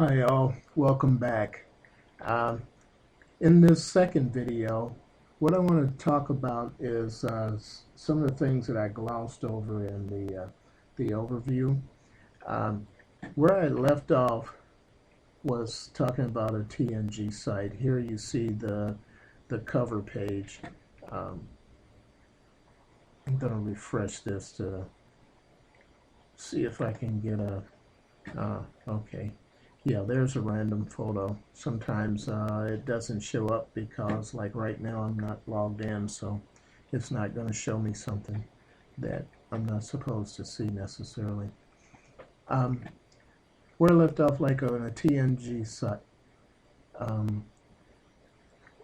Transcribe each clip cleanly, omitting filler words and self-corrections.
Hi all, welcome back. Um, in this second video, what I want to talk about is some of the things that I glossed over in the overview. Um, where I left off was talking about a TNG site. Here you see the cover page. Um, I'm going to refresh this to see if I can get okay. Yeah, there's a random photo. Sometimes it doesn't show up because, like right now, I'm not logged in, so it's not going to show me something that I'm not supposed to see necessarily. Um, where I left off, like on a TNG site, um,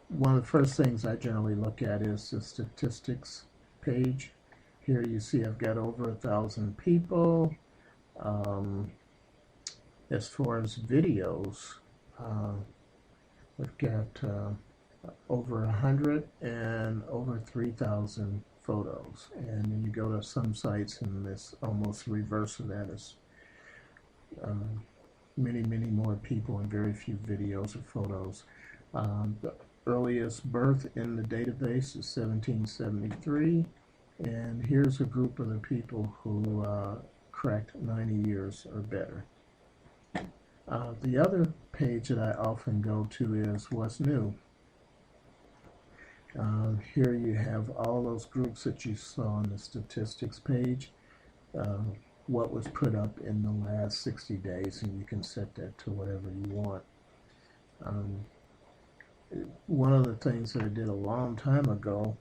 one of the first things I generally look at is the statistics page. Here you see I've got over 1,000 people. Um, as far as videos, uh, we've got over 100 and over 3,000 photos. And then you go to some sites and it's almost reverse of that. It's many more people and very few videos or photos. The earliest birth in the database is 1773. And here's a group of the people who cracked 90 years or better. The other page that I often go to is what's new. Here you have all those groups that you saw on the statistics page, what was put up in the last 60 days, and you can set that to whatever you want. One of the things that I did a long time ago,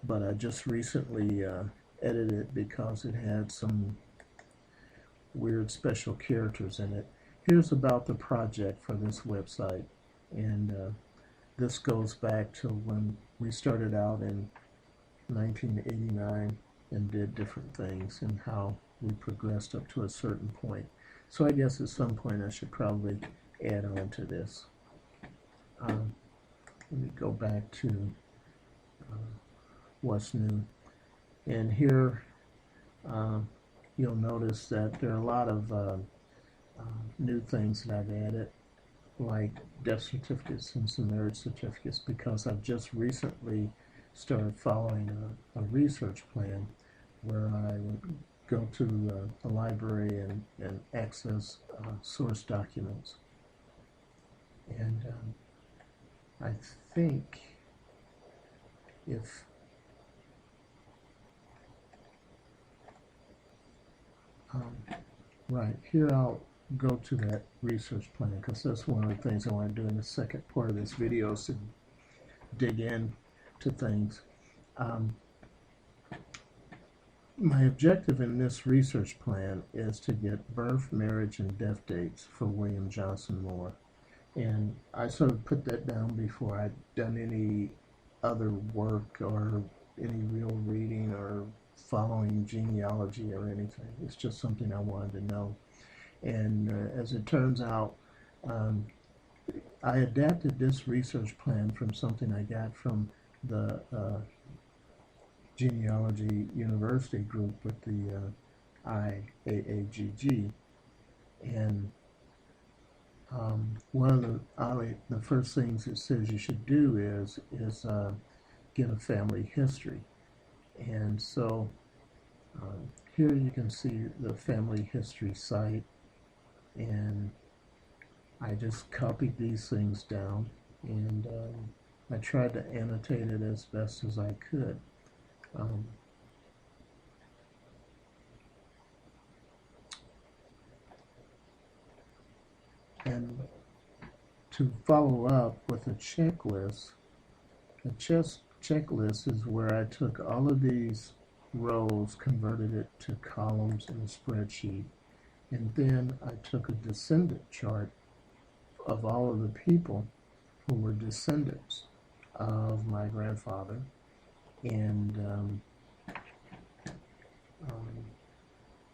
but I just recently edited it because it had some weird special characters in it. Here's about the project for this website, and this goes back to when we started out in 1989 and did different things and how we progressed up to a certain point. So I guess at some point I should probably add on to this. Let me go back to what's new. And here you'll notice that there are a lot of new things that I've added, like death certificates and some marriage certificates, because I've just recently started following a research plan where I go to the library and access source documents. And I think if right here, I'll go to that research plan because that's one of the things I want to do in the second part of this video is to dig in to things. My objective in this research plan is to get birth, marriage, and death dates for William Johnson Moore. And I sort of put that down before I'd done any other work or any real reading or following genealogy or anything. It's just something I wanted to know. And as it turns out, I adapted this research plan from something I got from the Genealogy University group with the iaagg. And one of the first things it says you should do is get a family history. And so here you can see the family history site, and I just copied these things down, and I tried to annotate it as best as I could. And to follow up with a checklist, checklist is where I took all of these rows, converted it to columns in a spreadsheet, and then I took a descendant chart of all of the people who were descendants of my grandfather. And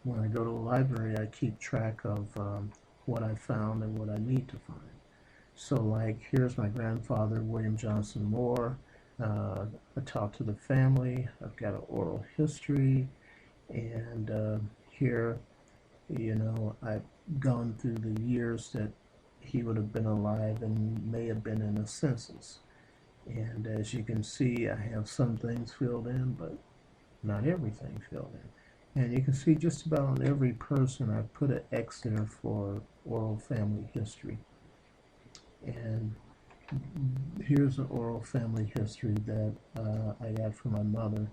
when I go to the library, I keep track of what I found and what I need to find. So like, here's my grandfather, William Johnson Moore. I talked to the family. I've got an oral history. And here, you know, I've gone through the years that he would have been alive and may have been in a census. And as you can see, I have some things filled in, but not everything filled in. And you can see just about on every person, I put an X there for oral family history. And here's an oral family history that I got from my mother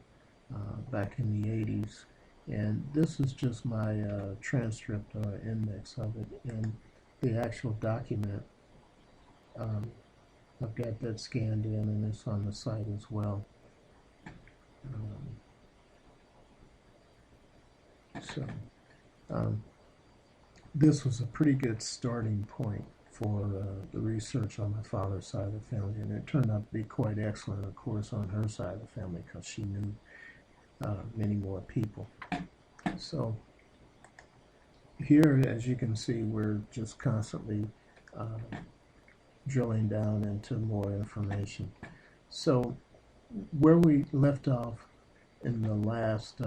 back in the 80s. And this is just my transcript or index of it. And the actual document, I've got that scanned in and it's on the site as well. This was a pretty good starting point for the research on my father's side of the family, and it turned out to be quite excellent, of course, on her side of the family because she knew many more people. So here, as you can see, we're just constantly drilling down into more information. So where we left off in the last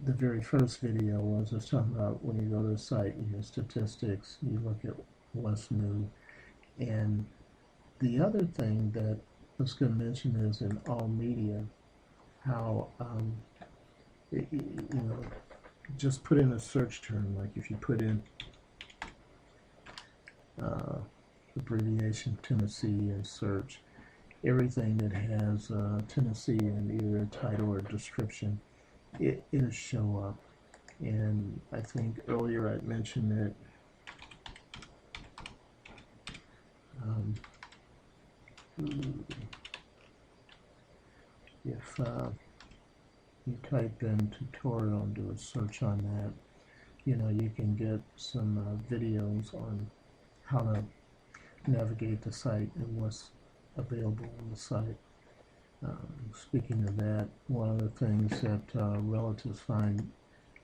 the very first video was talking about when you go to the site, you hear statistics, you look at what's new. And the other thing that I was going to mention is in all media, how, just put in a search term, like if you put in abbreviation Tennessee and search, everything that has Tennessee in either a title or description, it'll show up. And I think earlier I mentioned that if you type in tutorial and do a search on that, you can get some videos on how to navigate the site and what's available on the site. Speaking of that, one of the things that relatives find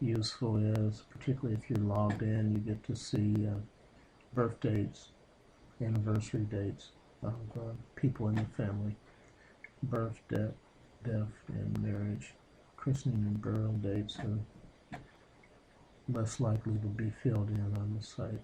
useful is, particularly if you're logged in, you get to see birth dates, anniversary dates of people in the family, birth, death, and marriage. Christening and burial dates are less likely to be filled in on the site.